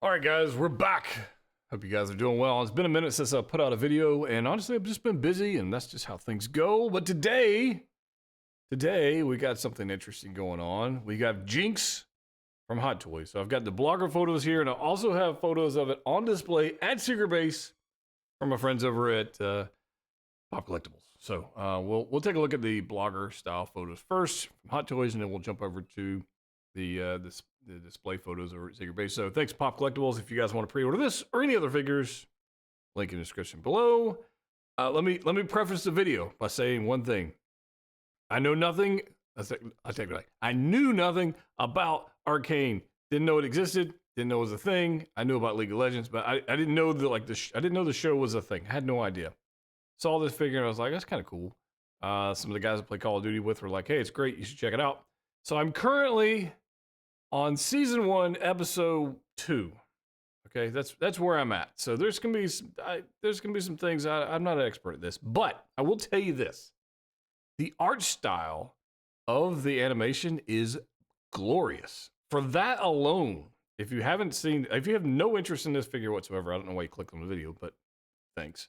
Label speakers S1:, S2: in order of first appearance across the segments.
S1: All right, guys, we're back. Hope you guys are doing well. It's been a minute since I put out a video, and honestly, I've just been busy, and that's just how things go. But today we got something interesting going on. We got Jinx from Hot Toys. So I've got the blogger photos here, and I also have photos of it on display at Secret Base from my friends over at Pop Collectibles. So we'll take a look at the blogger style photos first from Hot Toys, and then we'll jump over to the display photos over at Secret Base. So thanks, Pop Collectibles. If you guys want to pre-order this or any other figures, link in the description below. Let me preface the video by saying one thing. I know nothing. I take it back. I knew nothing about Arcane. Didn't know it existed. Didn't know it was a thing. I knew about League of Legends, but I didn't know I didn't know the show was a thing. I had no idea. Saw this figure and I was like, that's kind of cool. Some of the guys I play Call of Duty with were like, hey, it's great. You should check it out. So I'm currently on season 1, episode 2. Okay, that's where I'm at. So there's gonna be some things I'm not an expert at this, but I will tell you this: the art style of the animation is glorious. For that alone, if you have no interest in this figure whatsoever, I don't know why you clicked on the video, but thanks.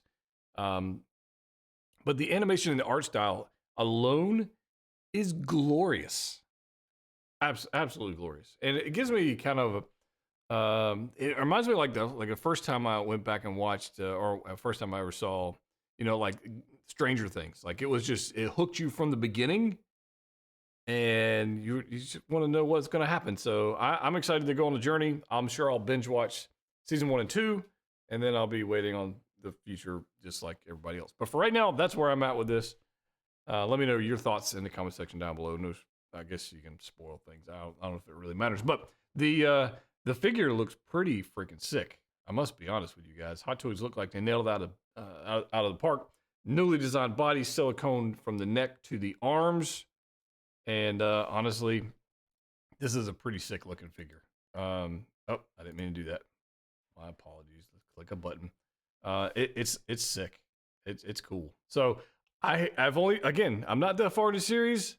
S1: But the animation and the art style alone is glorious. Absolutely glorious, and it gives me kind of it reminds me like the first time I went back and watched or first time I ever saw, like Stranger Things. Like it hooked you from the beginning, and you just want to know what's going to happen. So I'm excited to go on the journey. I'm sure I'll binge watch season 1 and 2, and then I'll be waiting on the future just like everybody else. But for right now, that's where I'm at with this. Let me know your thoughts in the comment section down below. No, I guess you can spoil things. I don't know if it really matters, but the figure looks pretty freaking sick. I must be honest with you guys. Hot Toys look like they nailed it out of the park. Newly designed body, silicone from the neck to the arms, and honestly, this is a pretty sick looking figure. Oh, I didn't mean to do that. My apologies. Let's click a button. It's sick. It's cool. So I've only, again, I'm not that far in the series.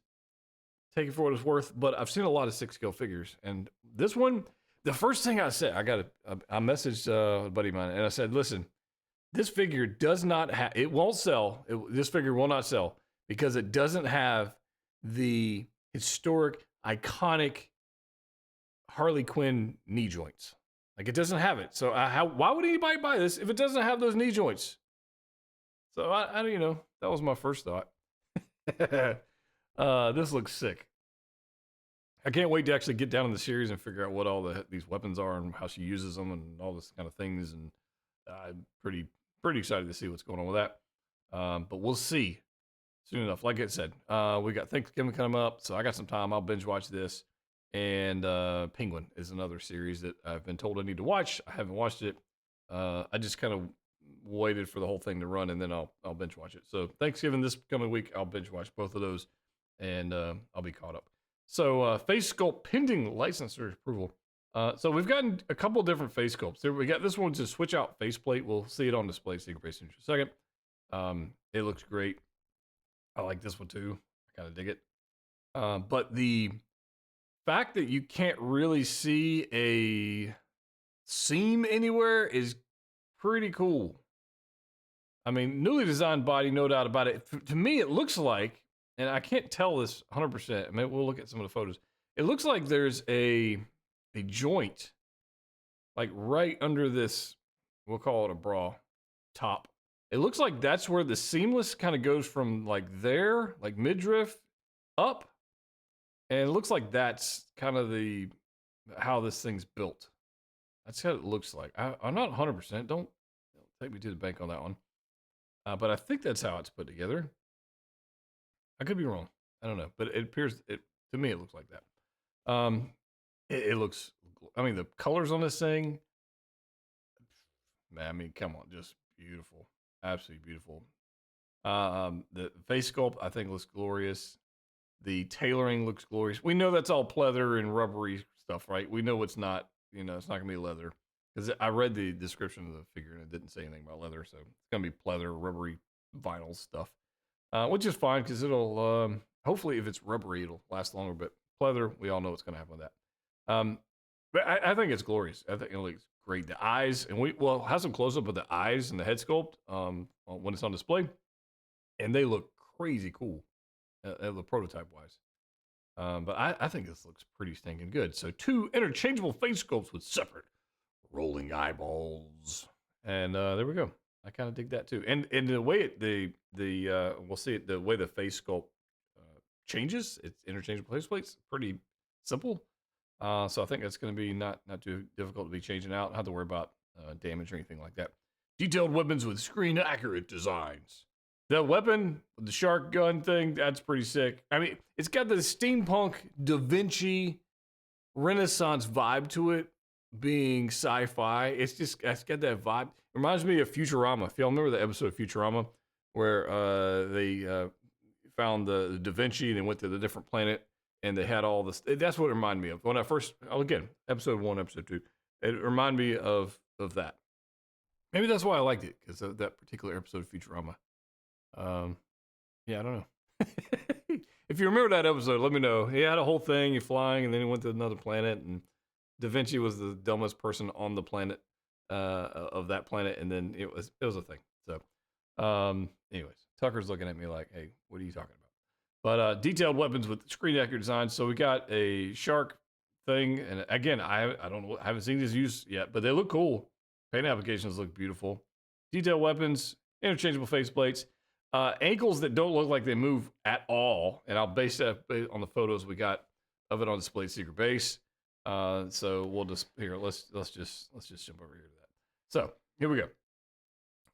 S1: Take it for what it's worth, but I've seen a lot of 6-scale figures, and this one, the first thing I said, I messaged a buddy of mine, and I said, listen, this figure does not have, it won't sell. This figure will not sell because it doesn't have the historic, iconic Harley Quinn knee joints. Like it doesn't have it. So why would anybody buy this if it doesn't have those knee joints? So I that was my first thought. This looks sick. I can't wait to actually get down in the series and figure out what all these weapons are and how she uses them and all this kind of things. And I'm pretty excited to see what's going on with that. But we'll see soon enough. Like I said, we got Thanksgiving coming up, so I got some time. I'll binge watch this. And Penguin is another series that I've been told I need to watch. I haven't watched it. I just kind of waited for the whole thing to run, and then I'll binge watch it. So Thanksgiving this coming week, I'll binge watch both of those, and I'll be caught up. So face sculpt pending licensor approval. So we've gotten a couple different face sculpts. We got this one's a switch out faceplate. We'll see it on display Secret Base in just a second. It looks great. I like this one too. I kind of dig it. But the fact that you can't really see a seam anywhere is pretty cool. I mean, newly designed body, no doubt about it. To me, it looks like, and I can't tell this 100%. I mean, we'll look at some of the photos. It looks like there's a joint, like right under this, we'll call it a bra top. It looks like that's where the seamless kind of goes from like there, like midriff up. And it looks like that's kind of how this thing's built. That's how it looks like. I'm not 100%. Don't take me to the bank on that one. But I think that's how it's put together. I could be wrong. I don't know. But it appears, to me, it looks like that. It looks, I mean, the colors on this thing, man, I mean, come on, just beautiful. Absolutely beautiful. The face sculpt, I think, looks glorious. The tailoring looks glorious. We know that's all pleather and rubbery stuff, right? We know it's not, it's not going to be leather. Because I read the description of the figure and it didn't say anything about leather. So it's going to be pleather, rubbery, vinyl stuff. Which is fine because it'll, hopefully if it's rubbery, it'll last longer. But pleather, we all know what's going to happen with that. But I think it's glorious. I think it looks great. The eyes, and we'll have some close up of the eyes and the head sculpt when it's on display, and they look crazy cool, the prototype wise. But I think this looks pretty stinking good. So 2 interchangeable face sculpts with separate rolling eyeballs, and there we go. I kind of dig that too. And the way we'll see it, the way the face sculpt changes, it's interchangeable face plates, pretty simple. So I think that's going to be not too difficult to be changing out. Not have to worry about damage or anything like that. Detailed weapons with screen accurate designs. The weapon, the shark gun thing, that's pretty sick. I mean, it's got the steampunk Da Vinci Renaissance vibe to it, being sci-fi. It's got that vibe. It reminds me of Futurama. If y'all remember the episode of Futurama where they found the Da Vinci and they went to the different planet and they had all this. That's what it reminded me of when I first. Again, episode 1, episode 2. It reminded me of that. Maybe that's why I liked it, because of that particular episode of Futurama. Yeah, I don't know. If you remember that episode, let me know. He had a whole thing, he flying, and then he went to another planet, and Da Vinci was the dumbest person on the planet, of that planet, and then it was a thing. So, anyways, Tucker's looking at me like, "Hey, what are you talking about?" But detailed weapons with screen accurate design. So we got a shark thing, and again, I don't know, I haven't seen these used yet, but they look cool. Paint applications look beautiful. Detailed weapons, interchangeable faceplates, ankles that don't look like they move at all, and I'll base that on the photos we got of it on display at Secret Base. So we'll just here. Let's just jump over here to that. So here we go.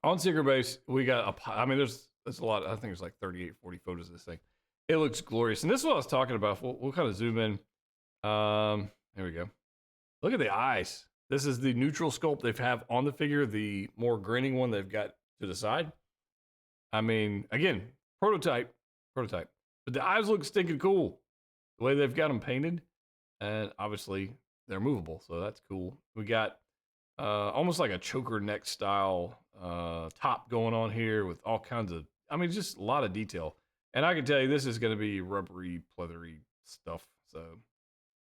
S1: On Secret Base, we got I mean, there's a lot. I think there's like 38, 40 photos of this thing. It looks glorious, and this is what I was talking about. We'll kind of zoom in. Here we go. Look at the eyes. This is the neutral sculpt they have on the figure, the more grinning one they've got to the side. I mean, again, prototype, but the eyes look stinking cool. The way they've got them painted, and obviously they're movable, so that's cool. We got almost like a choker neck style top going on here with all kinds of, I mean, just a lot of detail. And I can tell you this is going to be rubbery, pleathery stuff, so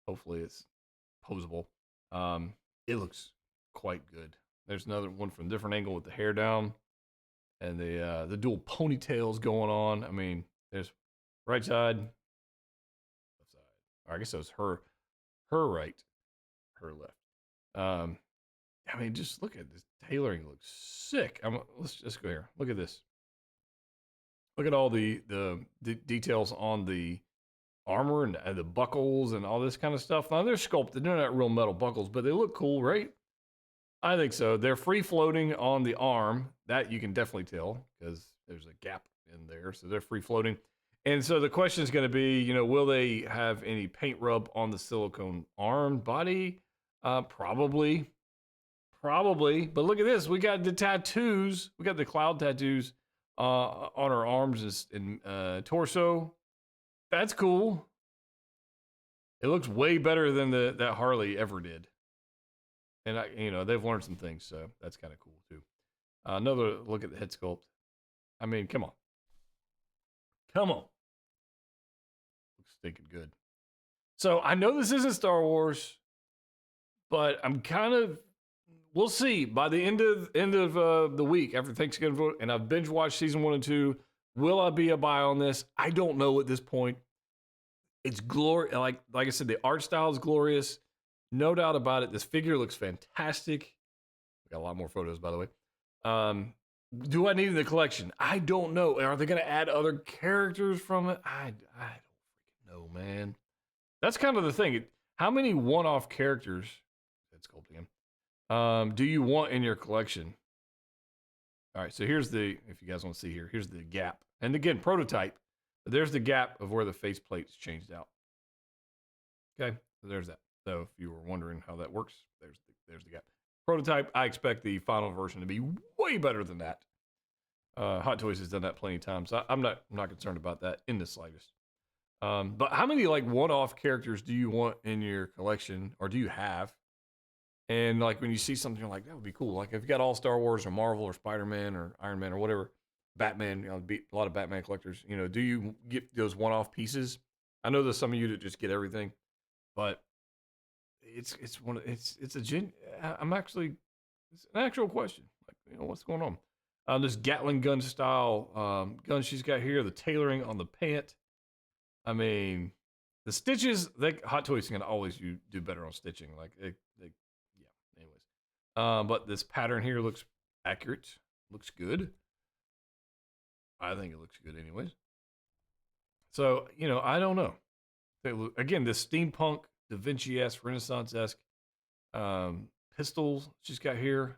S1: hopefully it's posable. It looks quite good. There's another one from a different angle with the hair down and the dual ponytails going on. I mean, there's right side, left side. Or I guess it was her right, her left. I mean, just look at this tailoring. Looks sick. Let's just go here. Look at this. Look at all the details on the armor and the buckles and all this kind of stuff. Now, they're sculpted. They're not real metal buckles, but they look cool, right? I think so. They're free floating on the arm. That you can definitely tell because there's a gap in there. So they're free floating. And so the question is going to be, will they have any paint rub on the silicone arm body? Probably. But look at this. We got the tattoos. We got the cloud tattoos on our arms and torso. That's cool. It looks way better than that Harley ever did. And they've learned some things, so that's kind of cool too. Another look at the head sculpt. I mean, come on. Looks stinking good. So I know this isn't Star Wars, but I'm kind of. We'll see by the end of the week after Thanksgiving, and I've binge watched season 1 and 2. Will I be a buy on this? I don't know at this point. It's glorious. Like I said, the art style is glorious. No doubt about it. This figure looks fantastic. We got a lot more photos, by the way. Do I need it in the collection? I don't know. Are they going to add other characters from it? I don't freaking know, man. That's kind of the thing. How many one-off characters? Head sculpting him. Do you want in your collection? All right, so here's if you guys want to see here, here's the gap. And again, prototype. But there's the gap of where the faceplate's changed out. Okay, so there's that. So if you were wondering how that works, there's the gap. Prototype, I expect the final version to be way better than that. Hot Toys has done that plenty of times. So I'm not concerned about that in the slightest. But how many one-off characters do you want in your collection, or do you have? And when you see something, you're like, that would be cool. Like if you got all Star Wars or Marvel or Spider-Man or Iron Man or whatever, Batman, a lot of Batman collectors, do you get those one-off pieces? I know there's some of you that just get everything, but it's one of it's a gen. I'm actually it's an actual question. Like, you know, what's going on? This Gatling gun style gun she's got here. The tailoring on the pant. I mean, the stitches. Hot Toys can always do better on stitching. Like, yeah. Anyways, but this pattern here looks accurate. Looks good. I think it looks good, anyways. So, you know, I don't know. Again, this steampunk, Da Vinci-esque, Renaissance-esque pistols she's got here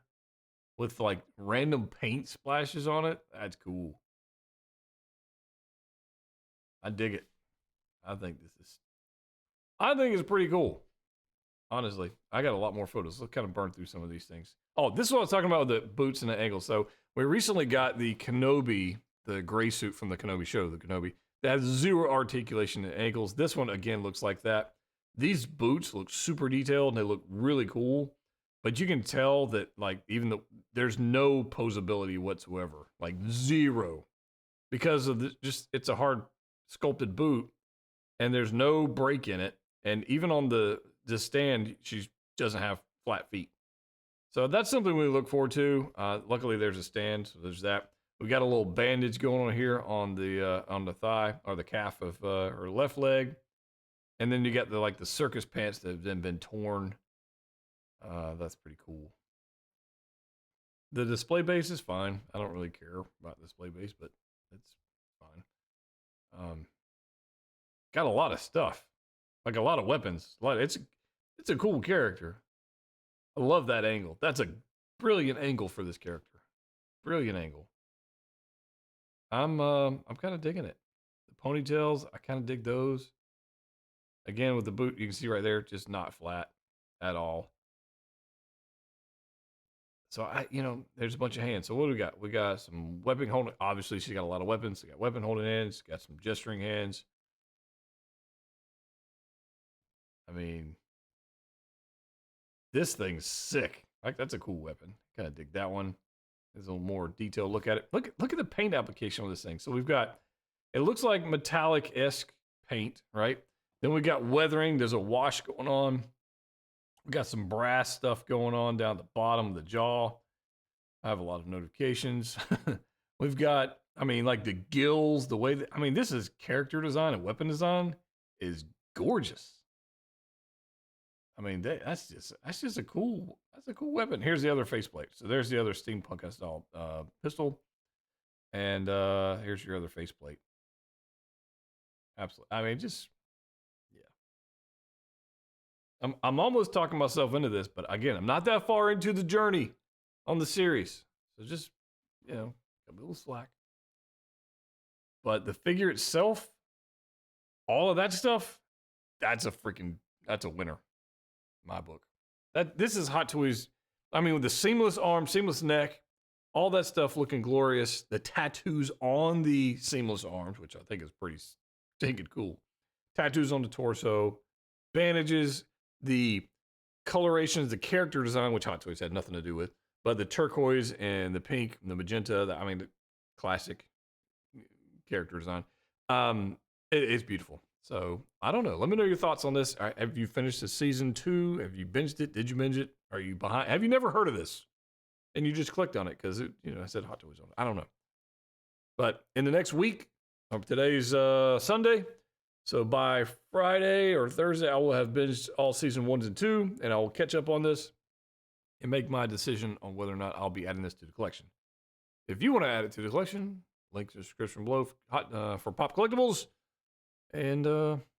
S1: with like random paint splashes on it. That's cool. I dig it. I think it's pretty cool. Honestly, I got a lot more photos. Let's kind of burn through some of these things. Oh, this is what I was talking about with the boots and the ankles. So we recently got the Kenobi, the gray suit from the Kenobi show, the Kenobi. That has 0 articulation in ankles. This one, again, looks like that. These boots look super detailed, and they look really cool. But you can tell that, like, even though there's no posability whatsoever. Like, 0. Because of it's a hard sculpted boot, and there's no break in it. And even on the stand, she doesn't have flat feet. So that's something we look forward to. Luckily, there's a stand, so there's that. We got a little bandage going on here on the thigh or the calf of her left leg, and then you got the circus pants that have then been torn. That's pretty cool. The display base is fine. I don't really care about display base, but it's fine. Got a lot of stuff, like a lot of weapons. It's a cool character. I love that angle. That's a brilliant angle for this character. Brilliant angle. I'm kind of digging it. The ponytails, I kind of dig those. Again, with the boot, you can see right there, just not flat at all. So there's a bunch of hands. So what do we got? We got some weapon holding. Obviously, she's got a lot of weapons. She got weapon holding hands. Got some gesturing hands. I mean, this thing's sick. Like, that's a cool weapon. Kind of dig that one. There's a little more detailed look at it. Look at the paint application on this thing. So we've got, it looks like metallic-esque paint, right? Then we got weathering. There's a wash going on. We got some brass stuff going on down the bottom of the jaw. I have a lot of notifications. We've got, like the gills, the way that, this is character design and weapon design is gorgeous. That's just a cool weapon. Here's the other faceplate. So there's the other steampunk style pistol, and here's your other faceplate. Absolutely. Yeah. I'm almost talking myself into this, but again, I'm not that far into the journey on the series, so just a little slack. But the figure itself, all of that stuff, that's a winner. My book. This is Hot Toys. With the seamless arm, seamless neck, all that stuff looking glorious. The tattoos on the seamless arms, which I think is pretty stinking cool. Tattoos on the torso, bandages, the colorations, the character design, which Hot Toys had nothing to do with, but the turquoise and the pink, and the magenta. The classic character design. It's beautiful. So, I don't know. Let me know your thoughts on this. Have you finished the season 2? Have you binged it? Did you binge it? Are you behind? Have you never heard of this? And you just clicked on it because I said Hot Toys on it. I don't know. But in the next week, today's Sunday. So by Friday or Thursday, I will have binged all season 1 and 2, and I will catch up on this and make my decision on whether or not I'll be adding this to the collection. If you want to add it to the collection, link to the description below for Pop Collectibles. And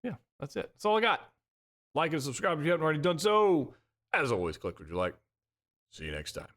S1: yeah, that's it. That's all I got. Like and subscribe if you haven't already done so. As always, click what you like. See you next time.